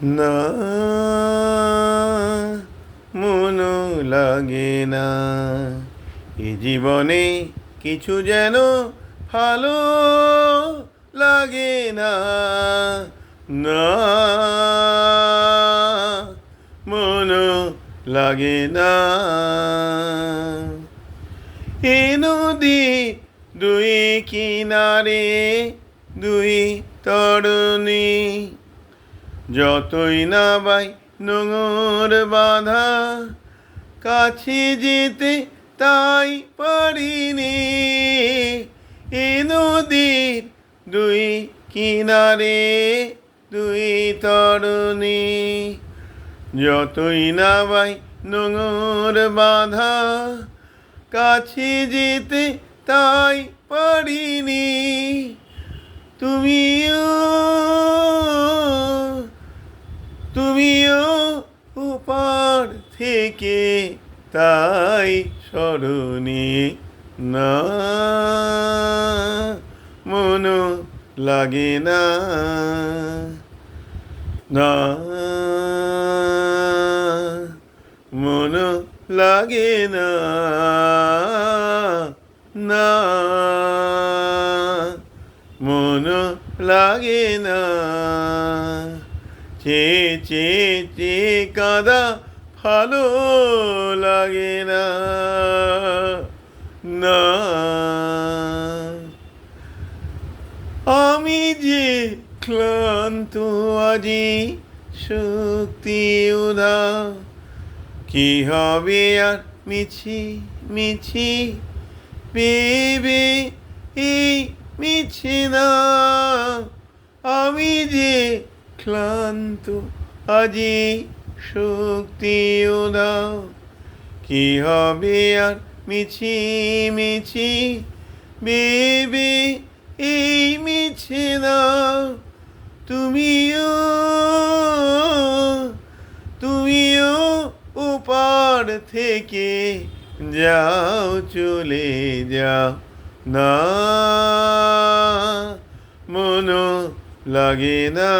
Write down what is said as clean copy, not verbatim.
না মনও লাগে না এ জীবনে কিছু যেন ভালো লাগে না না মনও লাগে না এ নদী দুই কিনারে দুই তরুণী যতই না বাই নোঙর বাঁধা কাছে যেতে তাই পারিনি এ নদীর দুই কিনারে দুই তরুণী যতই না বাই নোঙর বাঁধা কাছে যেতে তাই পারিনি তুমিও ওপার থেকে তাই স্মরণে না মনও লাগে না না মনও লাগে না না মনও লাগে না চে কাঁদা ভালো লাগে না না আমি যে ক্লান্ত আজি শক্তি উধাও কি হবে আর মিছি ভেবে এই মিছে না আমি যে ক্লান্ত আজি শক্তি উধাও কি হবে আর মিছি ভেবে এই মিছে না তুমিও ওপার থেকে যাও চলে যাও না মনও লাগে না